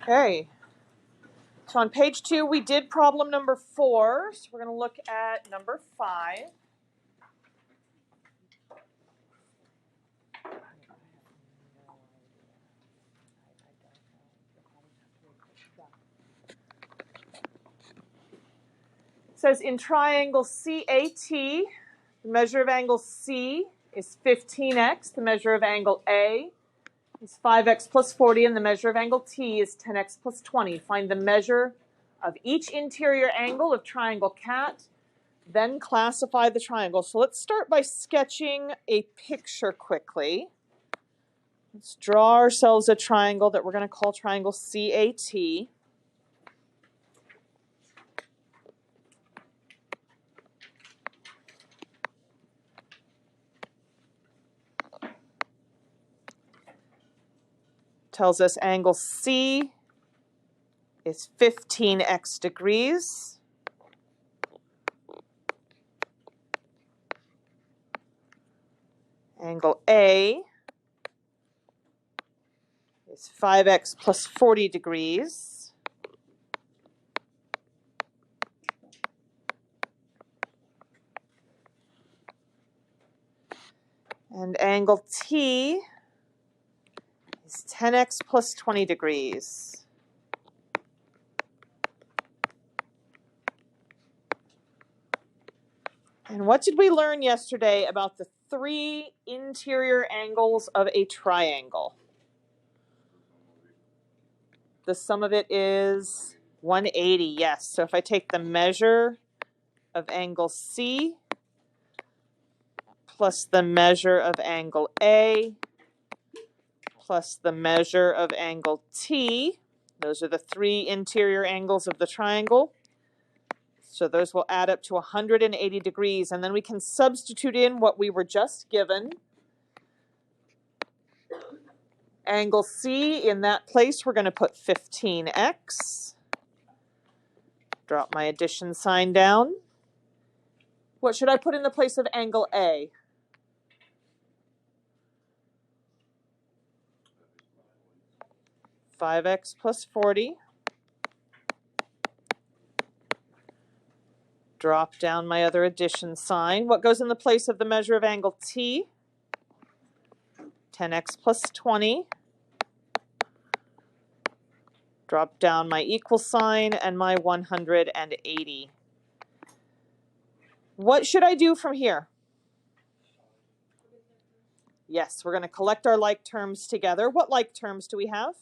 Okay, so on page 2, we did problem number 4. So we're going to look at number 5. It says in triangle CAT, the measure of angle C is 15x, the measure of angle A is 5x plus 40, and the measure of angle T is 10x plus 20. Find the measure of each interior angle of triangle CAT, then classify the triangle. So let's start by sketching a picture quickly. Let's draw ourselves a triangle that we're going to call triangle CAT. Tells us angle C is 15x degrees. Angle A is 5x plus 40 degrees. And angle T is 10x plus 20 degrees. And what did we learn yesterday about the 3 interior angles of a triangle? The sum of it is 180, yes. So if I take the measure of angle C plus the measure of angle A plus the measure of angle T, those are the 3 interior angles of the triangle. So those will add up to 180 degrees, and then we can substitute in what we were just given. Angle C, in that place, we're going to put 15x. Drop my addition sign down. What should I put in the place of angle A? (5x plus 40). Drop down my other addition sign. What goes in the place of the measure of angle T? 10x plus 20. Drop down my equal sign and my 180. What should I do from here? Yes, we're going to collect our like terms together. What like terms do we have?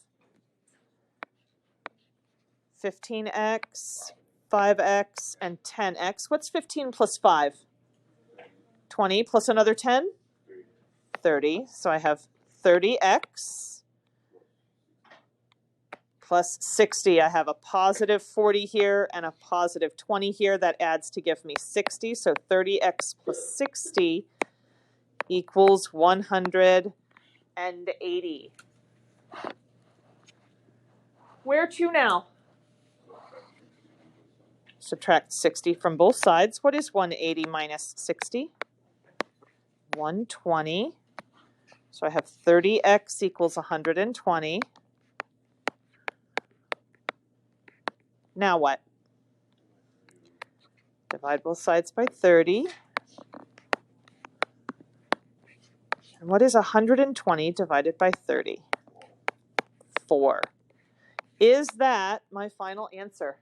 15x, 5x, and 10x. What's 15 plus 5? 20 plus another 10? 30. So I have 30x plus 60. I have a positive 40 here and a positive 20 here. That adds to give me 60. So 30x plus 60 equals 180. Where to now? Subtract 60 from both sides. What is 180 minus 60? 120. So I have 30x equals 120. Now what? Divide both sides by 30. And what is 120 divided by 30? 4. Is that my final answer?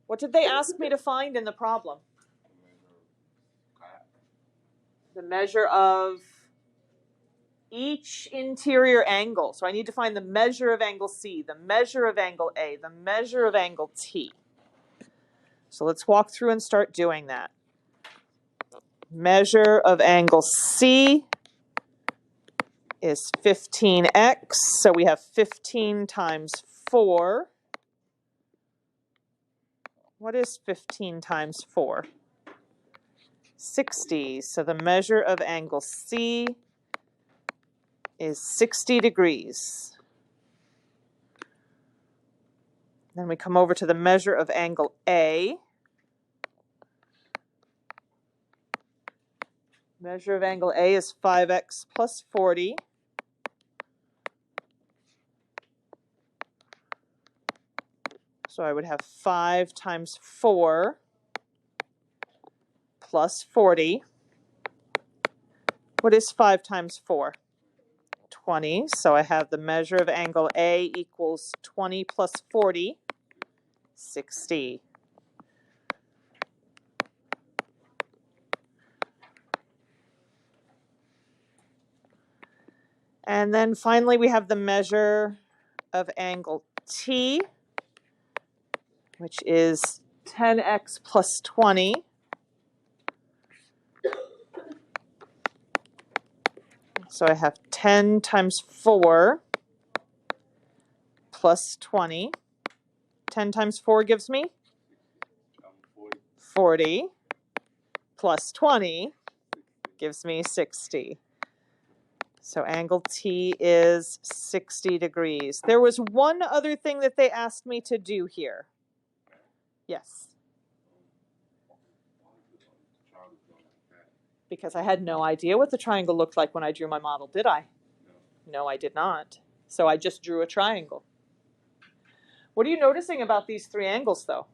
What did they ask me to find in the problem? The measure of each interior angle. So I need to find the measure of angle C, the measure of angle A, the measure of angle T. So let's walk through and start doing that. Measure of angle C is 15x. So we have 15 times 4. What is 15 times 4? 60. So the measure of angle C is 60 degrees. Then we come over to the measure of angle A. Measure of angle A is 5x plus 40. So I would have 5 times 4 plus 40. What is 5 times 4? 20. So I have the measure of angle A equals 20 plus 40, 60. And then finally we have the measure of angle T, which is 10x plus 20. So I have 10 times 4 plus 20. 10 times 4 gives me 40 plus 20 gives me 60. So angle T is 60 degrees. There was one other thing that they asked me to do here. Yes. Because I had no idea what the triangle looked like when I drew my model, did I? No, I did not. So I just drew a triangle. What are you noticing about these 3 angles, though?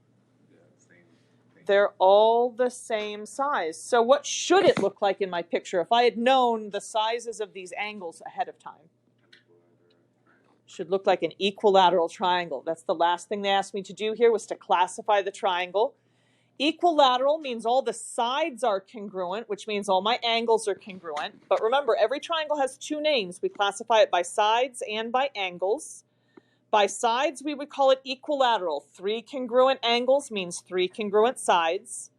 They're all the same size. So what should it look like in my picture if I had known the sizes of these angles ahead of time? Should look like an equilateral triangle. That's the last thing they asked me to do here, was to classify the triangle. Equilateral means all the sides are congruent, which means all my angles are congruent. But remember, every triangle has 2 names. We classify it by sides and by angles. By sides, we would call it equilateral. 3 congruent angles means 3 congruent sides.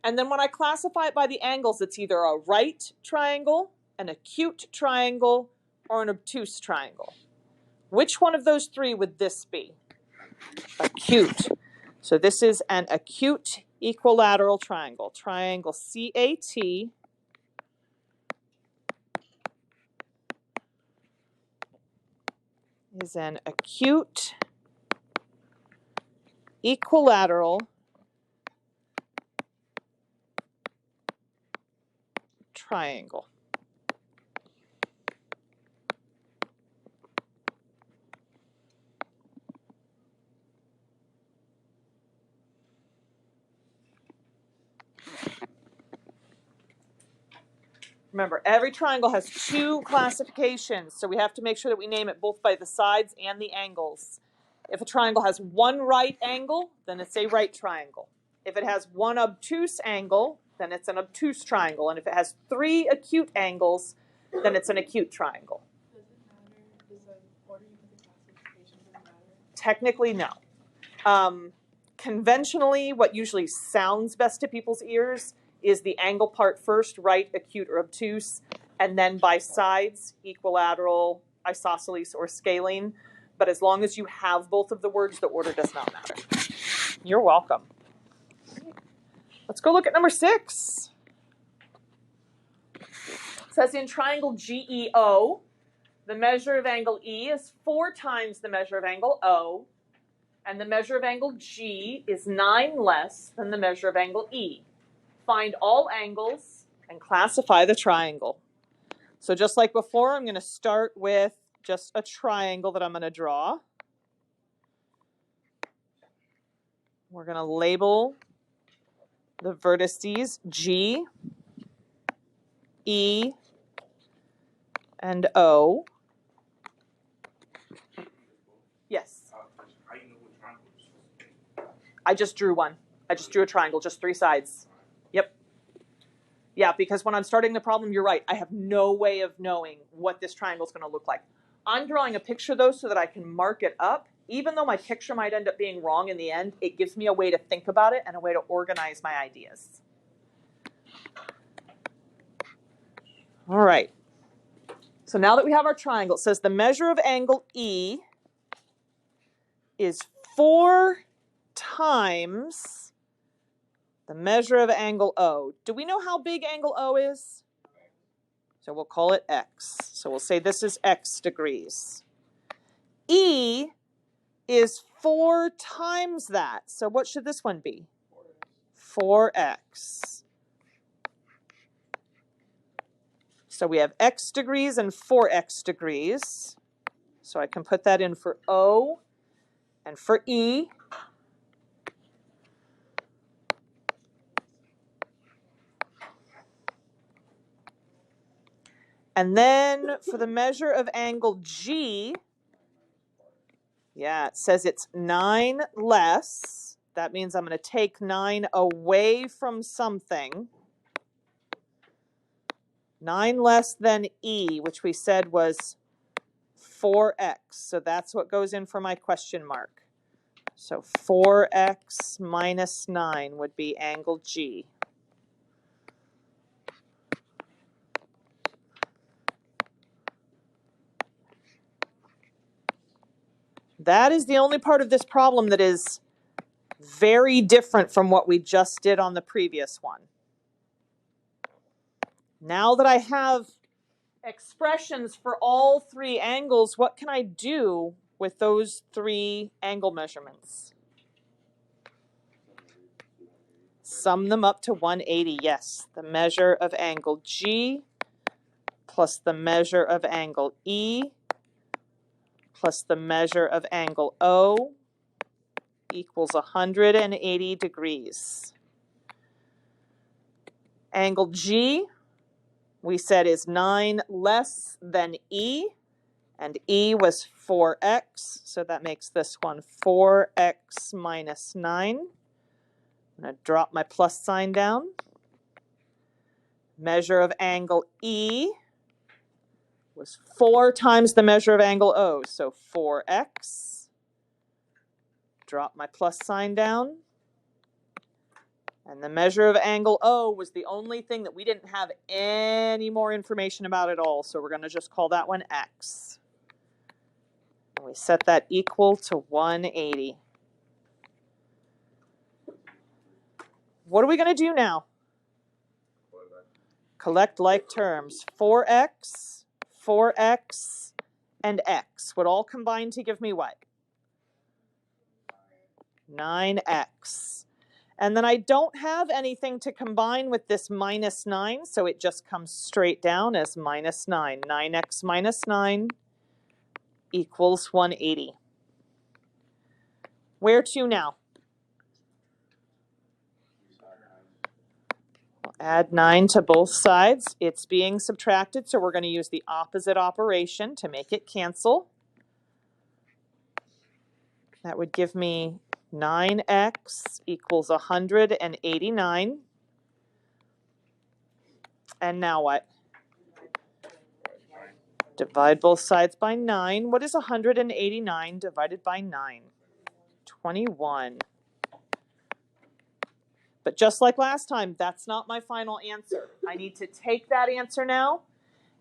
And then when I classify it by the angles, it's either a right triangle, an acute triangle, or an obtuse triangle. Which one of those 3 would this be? Acute. So this is an acute equilateral triangle. Triangle CAT is an acute equilateral triangle. Remember, every triangle has 2 classifications, so we have to make sure that we name it both by the sides and the angles. If a triangle has 1 right angle, then it's a right triangle. If it has 1 obtuse angle, then it's an obtuse triangle. And if it has 3 acute angles, then it's an acute triangle. Does it matter? Does the order you put the classifications in matter? Technically, no. Conventionally, what usually sounds best to people's ears is the angle part first, right, acute, or obtuse, and then by sides, equilateral, isosceles, or scalene. But as long as you have both of the words, the order does not matter. You're welcome. Let's go look at number 6. It says in triangle GEO, the measure of angle E is 4 times the measure of angle O, and the measure of angle G is 9 less than the measure of angle E. Find all angles and classify the triangle. So just like before, I'm going to start with just a triangle that I'm going to draw. We're going to label the vertices G, E, and O. Yes? I just drew one. I just drew a triangle, just 3 sides. Yep. Yeah, because when I'm starting the problem, you're right. I have no way of knowing what this triangle is going to look like. I'm drawing a picture, though, so that I can mark it up. Even though my picture might end up being wrong in the end, it gives me a way to think about it and a way to organize my ideas. All right. So now that we have our triangle, it says the measure of angle E is 4 times the measure of angle O. Do we know how big angle O is? So we'll call it X. So we'll say this is X degrees. E is 4 times that. So what should this one be? 4x. So we have x degrees and 4x degrees. So I can put that in for O and for E. And then for the measure of angle G, yeah, it says it's 9 less. That means I'm going to take 9 away from something. 9 less than E, which we said was 4x. So that's what goes in for my question mark. So 4x minus 9 would be angle G. That is the only part of this problem that is very different from what we just did on the previous one. Now that I have expressions for all 3 angles, what can I do with those 3 angle measurements? Sum them up to 180, yes. The measure of angle G plus the measure of angle E plus the measure of angle O equals 180 degrees. Angle G, we said, is 9 less than E, and E was 4x, so that makes this one 4x minus 9. I'm going to drop my plus sign down. Measure of angle E was 4 times the measure of angle O, so 4x. Drop my plus sign down. And the measure of angle O was the only thing that we didn't have any more information about at all, so we're going to just call that one x. And we set that equal to 180. What are we going to do now? Collect like terms. 4x, 4x, and x would all combine to give me what? 9x. And then I don't have anything to combine with this minus 9, so it just comes straight down as minus 9. 9x minus 9 equals 180. Where to now? We'll add 9 to both sides. It's being subtracted, so we're going to use the opposite operation to make it cancel. That would give me 9x equals 189. And now what? Divide both sides by 9. What is 189 divided by 9? 21. But just like last time, that's not my final answer. I need to take that answer now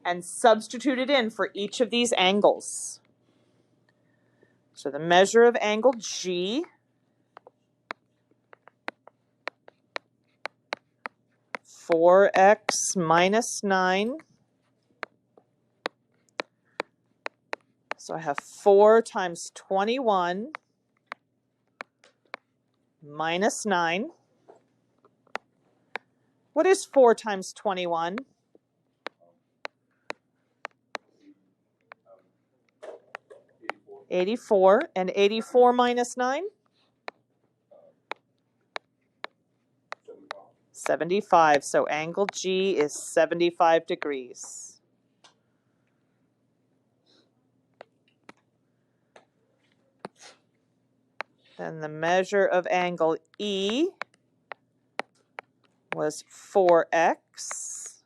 and substitute it in for each of these angles. So the measure of angle G, 4x minus 9. So I have 4 times 21 minus 9. What is 4 times 21? 84. And 84 minus 9? 75. So angle G is 75 degrees. Then the measure of angle E was 4x.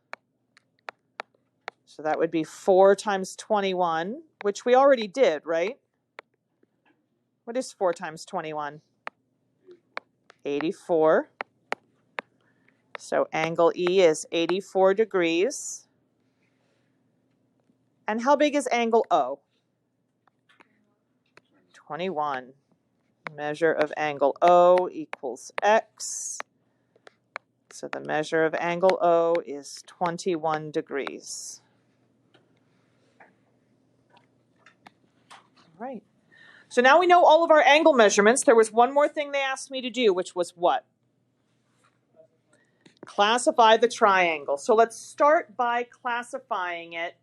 So that would be 4 times 21, which we already did, right? What is 4 times 21? 84. So angle E is 84 degrees. And how big is angle O? 21. Measure of angle O equals x. So the measure of angle O is 21 degrees. All right. So now we know all of our angle measurements. There was one more thing they asked me to do, which was what? Classify the triangle. So let's start by classifying it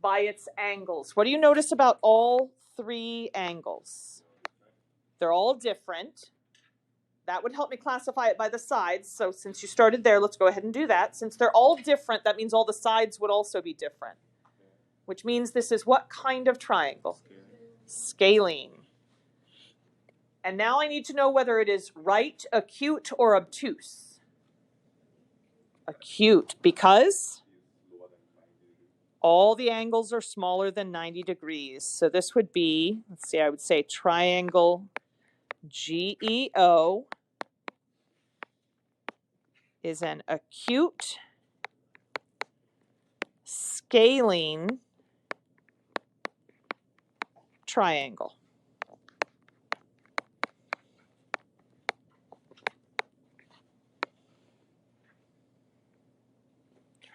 by its angles. What do you notice about all 3 angles? They're all different. that would help me classify it by the sides. So since you started there, let's go ahead and do that. Since they're all different, that means all the sides would also be different, which means this is what kind of triangle? Scalene. And now I need to know whether it is right, acute, or obtuse. Acute, because all the angles are smaller than 90 degrees. So this would be, let's see, I would say triangle GEO is an acute scalene triangle.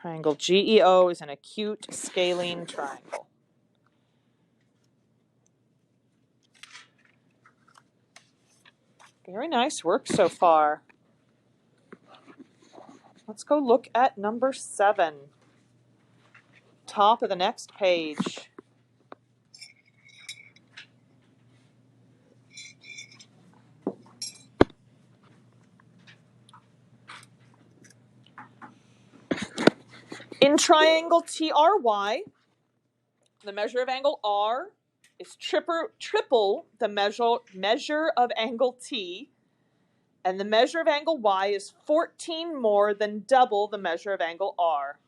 Triangle GEO is an acute scalene triangle. Very nice work so far. Let's go look at number 7. Top of the next page. In triangle TRY, the measure of angle R is triple the measure of angle T, and the measure of angle Y is 14 more than double the measure of angle R.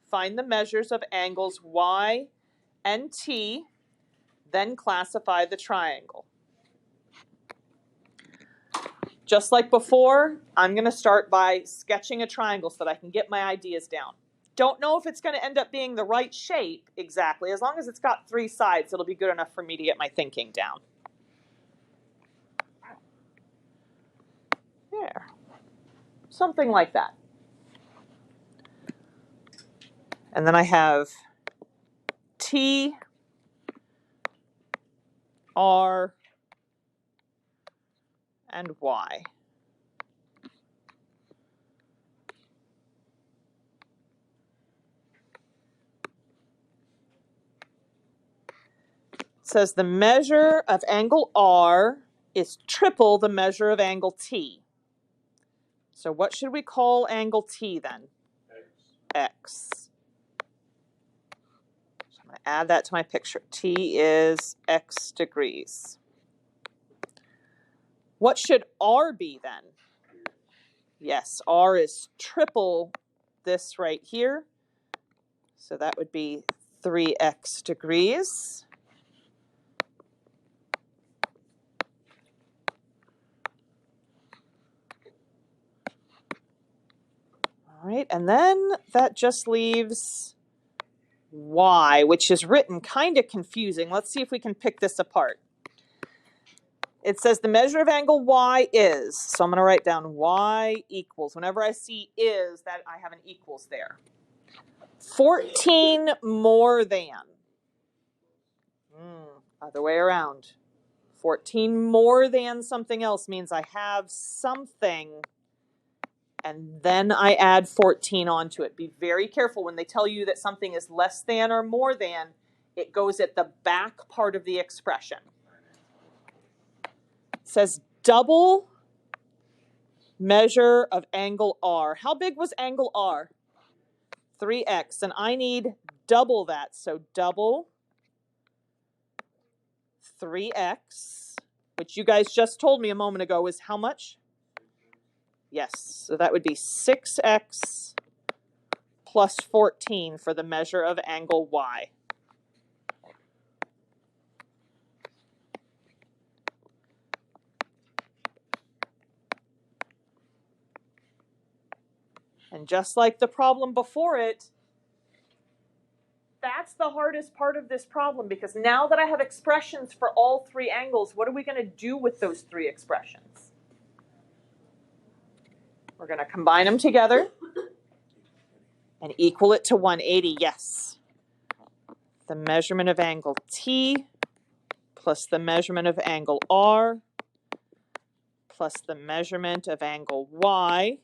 Find the measures of angles Y and T, then classify the triangle. Just like before, I'm going to start by sketching a triangle so that I can get my ideas down. Don't know if it's going to end up being the right shape exactly. As long as it's got 3 sides, it'll be good enough for me to get my thinking down. There. Something like that. And then I have T, R, and Y. It says the measure of angle R is triple the measure of angle T. So what should we call angle T then? X. So I'm going to add that to my picture. T is X degrees. What should R be then? Yes, R is triple this right here. So that would be 3x degrees. All right, and then that just leaves Y, which is written kind of confusing. Let's see if we can pick this apart. It says the measure of angle Y is, so I'm going to write down Y equals. Whenever I see is, that I have an equals there. 14 more than. Other way around. 14 more than something else means I have something, and then I add 14 onto it. Be very careful when they tell you that something is less than or more than. It goes at the back part of the expression. It says double measure of angle R. How big was angle R? 3x, and I need double that. So double 3x, which you guys just told me a moment ago is how much? Yes, so that would be 6x plus 14 for the measure of angle Y. And just like the problem before it, that's the hardest part of this problem, because now that I have expressions for all 3 angles, what are we going to do with those 3 expressions? We're going to combine them together and equal it to 180, yes. The measurement of angle T plus the measurement of angle R plus the measurement of angle Y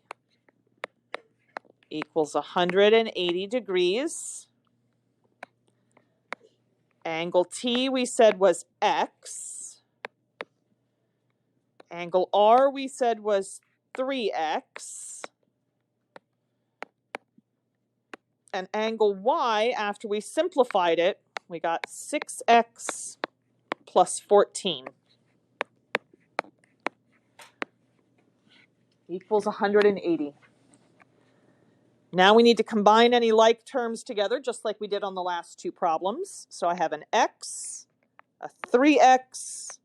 equals 180 degrees. Angle T we said was X. Angle R we said was 3x. And angle Y, after we simplified it, we got 6x plus 14 equals 180. Now we need to combine any like terms together, just like we did on the last two problems. So I have an x, a 3x,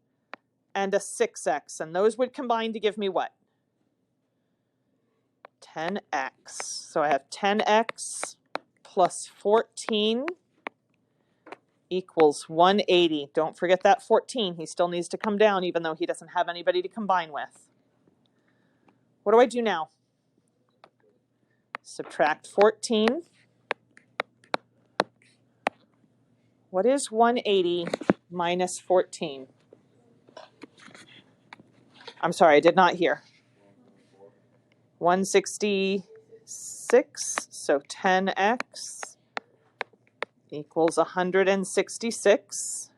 and a 6x. And those would combine to give me what? 10x. So I have 10x plus 14 equals 180. Don't forget that 14. He still needs to come down even though he doesn't have anybody to combine with. What do I do now? Subtract 14. What is 180 minus 14? I'm sorry, I did not hear. 166, so 10x equals 166.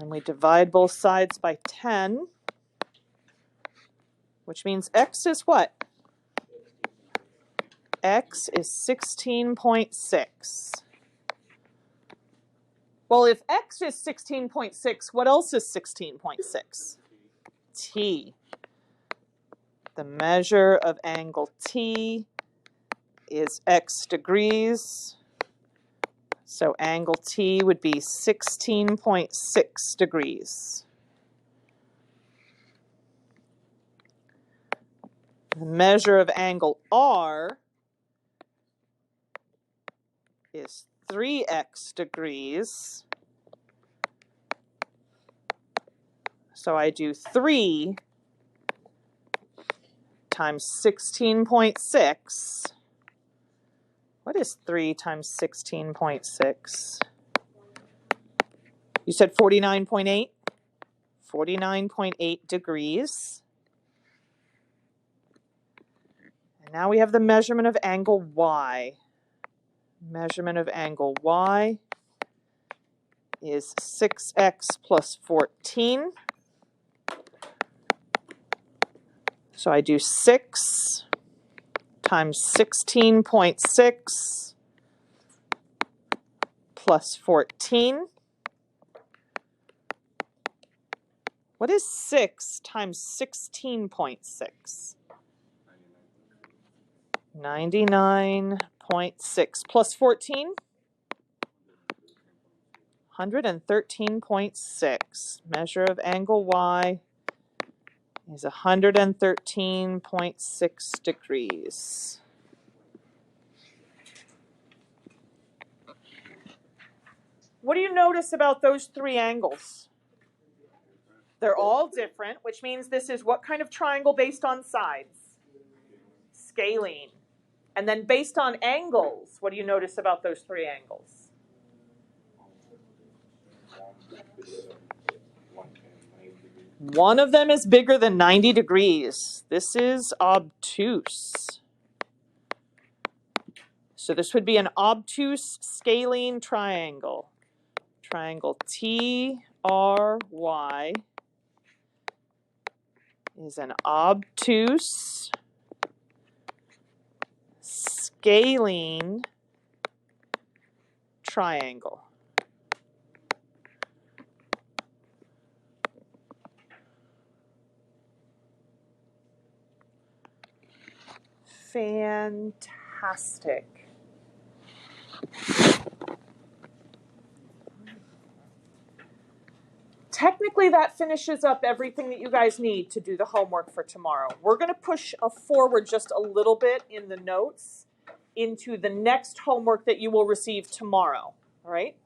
And we divide both sides by 10, which means x is what? X is 16.6. Well, if x is 16.6, what else is 16.6? T. The measure of angle T is x degrees. So angle T would be 16.6 degrees. The measure of angle R is 3x degrees. So I do 3 times 16.6. What is 3 times 16.6? You said 49.8? 49.8 degrees. And now we have the measurement of angle Y. Measurement of angle Y is 6x plus 14. So I do 6 times 16.6 plus 14. What is 6 times 16.6? 99.6 plus 14? 113.6. Measure of angle Y is 113.6 degrees. What do you notice about those three angles? They're all different, which means this is what kind of triangle based on sides? Scalene. And then based on angles, what do you notice about those three angles? One of them is bigger than 90 degrees. This is obtuse. So this would be an obtuse scalene triangle. Triangle TRY is an obtuse scalene triangle. Fantastic. Technically, that finishes up everything that you guys need to do the homework for tomorrow. We're going to push forward just a little bit in the notes into the next homework that you will receive tomorrow, all right?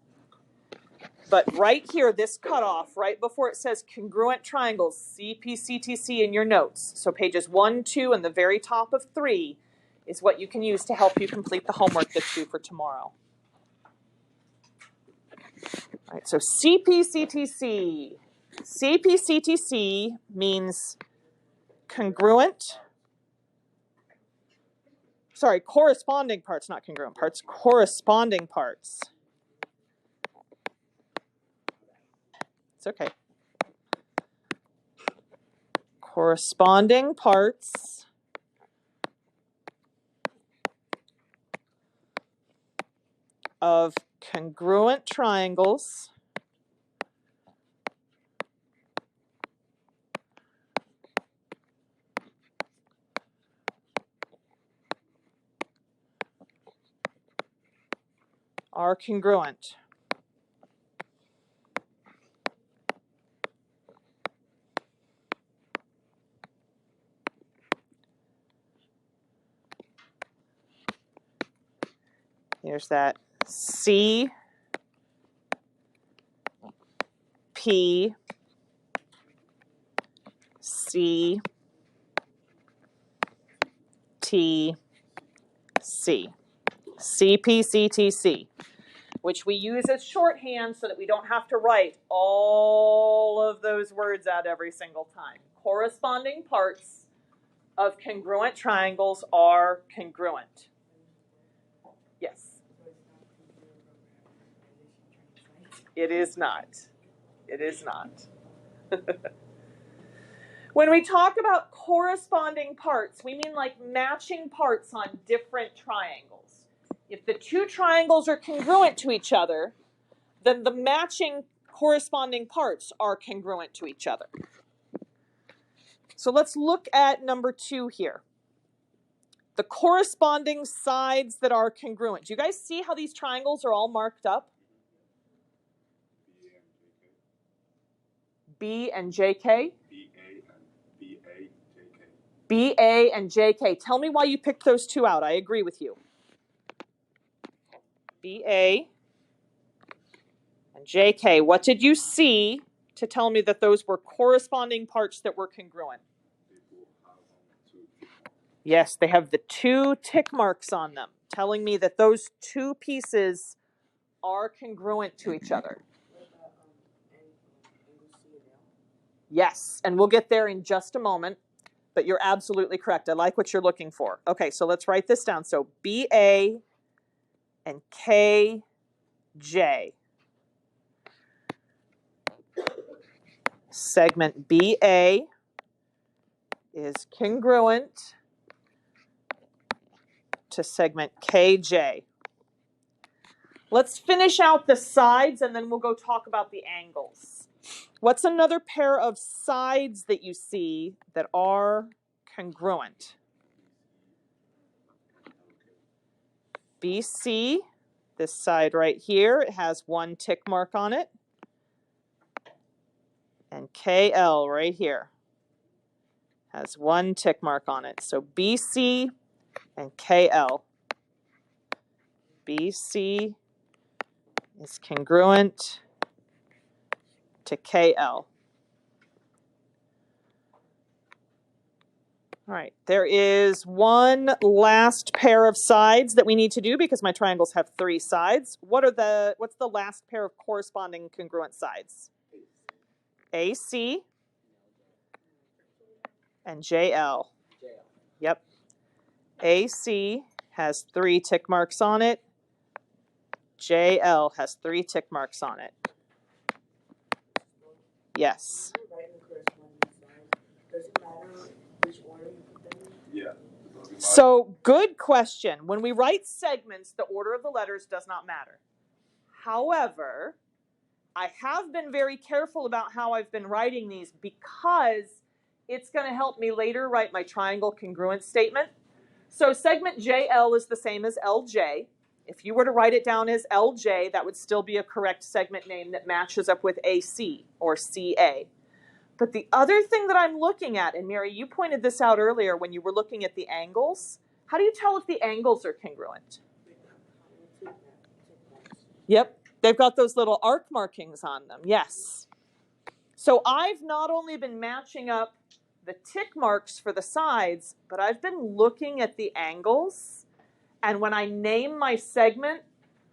But right here, this cutoff, right before it says congruent triangles, CPCTC in your notes. So pages 1, 2, and the very top of 3 is what you can use to help you complete the homework that's due for tomorrow. All right, so CPCTC. CPCTC means congruent. Sorry, corresponding parts, not congruent parts, corresponding parts. It's okay. corresponding parts of congruent triangles are congruent. Here's that C, P, C, T, C. CPCTC, which we use as shorthand so that we don't have to write all of those words out every single time. Corresponding parts of congruent triangles are congruent. Yes. It is not. It is not. When we talk about corresponding parts, we mean like matching parts on different triangles. If the two triangles are congruent to each other, then the matching corresponding parts are congruent to each other. So let's look at number 2 here. The corresponding sides that are congruent. Do you guys see how these triangles are all marked up? B and JK? BA and JK. Tell me why you picked those two out. I agree with you. BA and JK. What did you see to tell me that those were corresponding parts that were congruent? Yes, they have the 2 tick marks on them, telling me that those 2 pieces are congruent to each other. Yes, and we'll get there in just a moment, but you're absolutely correct. I like what you're looking for. Okay, so let's write this down. So BA and KJ. Segment BA is congruent to segment KJ. Let's finish out the sides and then we'll go talk about the angles. What's another pair of sides that you see that are congruent? BC, this side right here, it has 1 tick mark on it. And KL right here has 1 tick mark on it. So BC and KL. BC is congruent to KL. All right, there is one last pair of sides that we need to do because my triangles have 3 sides. What's the last pair of corresponding congruent sides? AC and JL. Yep. AC has 3 tick marks on it. JL has 3 tick marks on it. Yes. Yeah. So, good question. When we write segments, the order of the letters does not matter. However, I have been very careful about how I've been writing these because it's going to help me later write my triangle congruent statement. So segment JL is the same as LJ. If you were to write it down as LJ, that would still be a correct segment name that matches up with AC or CA. But the other thing that I'm looking at, and Mary, you pointed this out earlier when you were looking at the angles. How do you tell if the angles are congruent? Yep, they've got those little arc markings on them, yes. So I've not only been matching up the tick marks for the sides, but I've been looking at the angles. And when I name my segment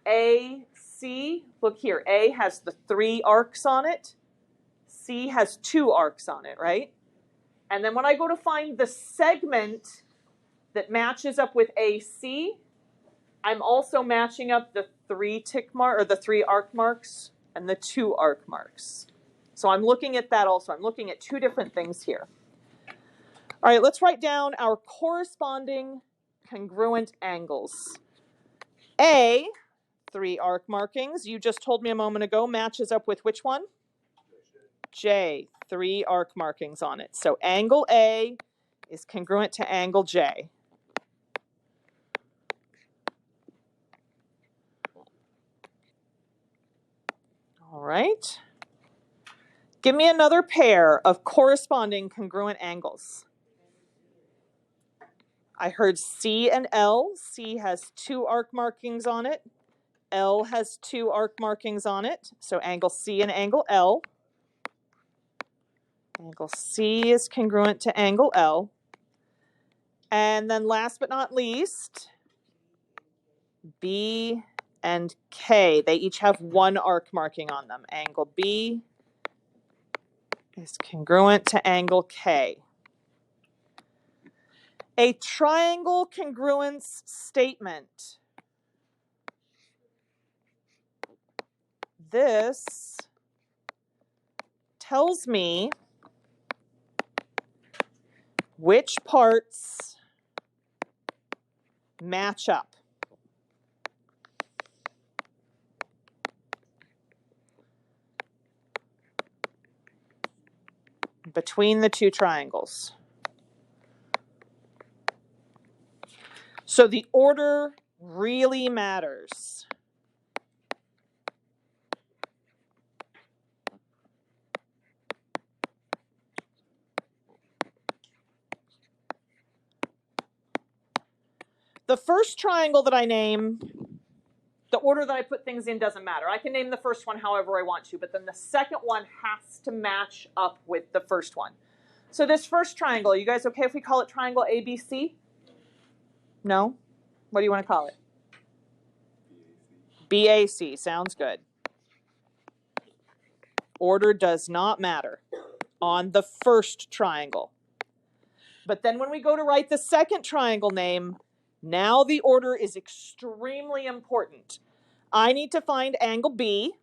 AC, look here, A has the 3 arcs on it. C has 2 arcs on it, right? And then when I go to find the segment that matches up with AC, I'm also matching up the 3 tick mark or the 3 arc marks and the 2 arc marks. So I'm looking at that also. I'm looking at 2 different things here. All right, let's write down our corresponding congruent angles. A, 3 arc markings, you just told me a moment ago, matches up with which one? J, 3 arc markings on it. So angle A is congruent to angle J. All right. Give me another pair of corresponding congruent angles. I heard C and L. C has 2 arc markings on it. L has 2 arc markings on it. So angle C and angle L. Angle C is congruent to angle L. And then last but not least, B and K. They each have 1 arc marking on them. Angle B is congruent to angle K. A triangle congruence statement. This tells me which parts match up. Between the 2 triangles. So the order really matters. The first triangle that I name, the order that I put things in doesn't matter. I can name the first one however I want to, but then the second one has to match up with the first one. So this first triangle, are you guys okay if we call it triangle ABC? No? What do you want to call it? BAC, sounds good. Order does not matter on the first triangle. But then when we go to write the second triangle name, now the order is extremely important. I need to find angle B,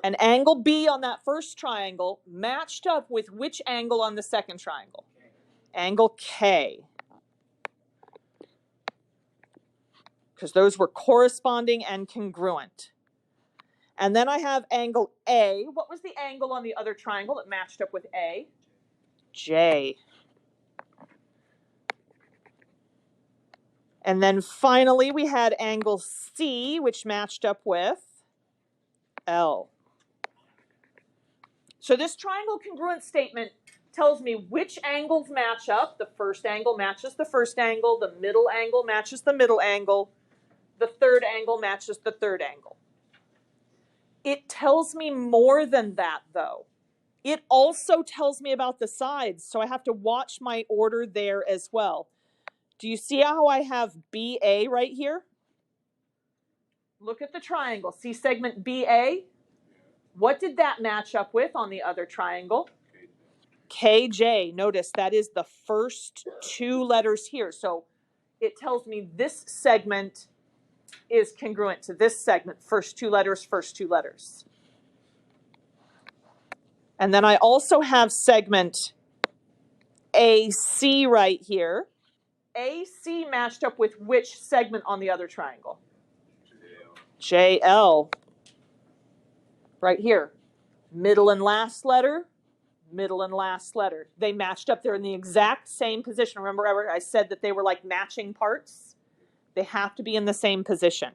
and angle B on that first triangle matched up with which angle on the second triangle? Angle K. Because those were corresponding and congruent. And then I have angle A. What was the angle on the other triangle that matched up with A? J. And then finally we had angle C, which matched up with L. So this triangle congruent statement tells me which angles match up. The first angle matches the first angle. The middle angle matches the middle angle. The third angle matches the third angle. It tells me more than that, though. It also tells me about the sides, so I have to watch my order there as well. Do you see how I have BA right here? Look at the triangle. See segment BA? What did that match up with on the other triangle? KJ. Notice that is the first 2 letters here. So it tells me this segment is congruent to this segment. First 2 letters, first 2 letters. And then I also have segment AC right here. AC matched up with which segment on the other triangle? JL. Right here. Middle and last letter, middle and last letter. They matched up. They're in the exact same position. Remember I said that they were like matching parts? They have to be in the same position.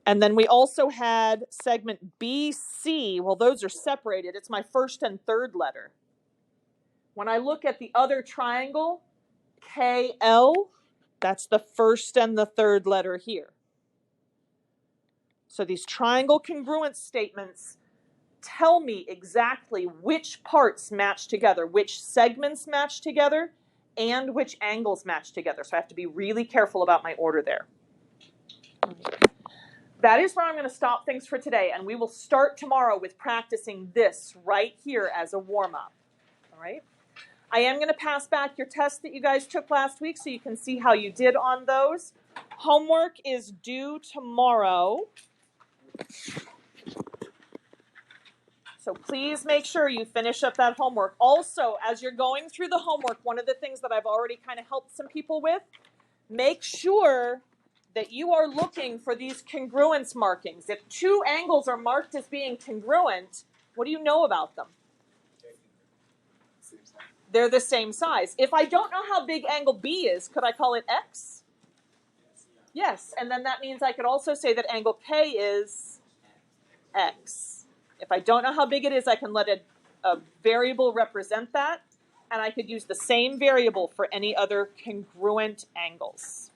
And then we also had segment BC. Well, those are separated. It's my first and third letter. When I look at the other triangle, KL, that's the first and the third letter here. So these triangle congruence statements tell me exactly which parts match together, which segments match together, and which angles match together. So I have to be really careful about my order there. That is where I'm going to stop things for today, and we will start tomorrow with practicing this right here as a warm-up. All right? I am going to pass back your tests that you guys took last week so you can see how you did on those. Homework is due tomorrow. So So please make sure you finish up that homework. Also, as you're going through the homework, one of the things that I've already kind of helped some people with, make sure that you are looking for these congruence markings. If two angles are marked as being congruent, what do you know about them? They're the same size. If I don't know how big angle B is, could I call it X? Yes, and then that means I could also say that angle K is X. If I don't know how big it is, I can let a variable represent that, and I could use the same variable for any other congruent angles.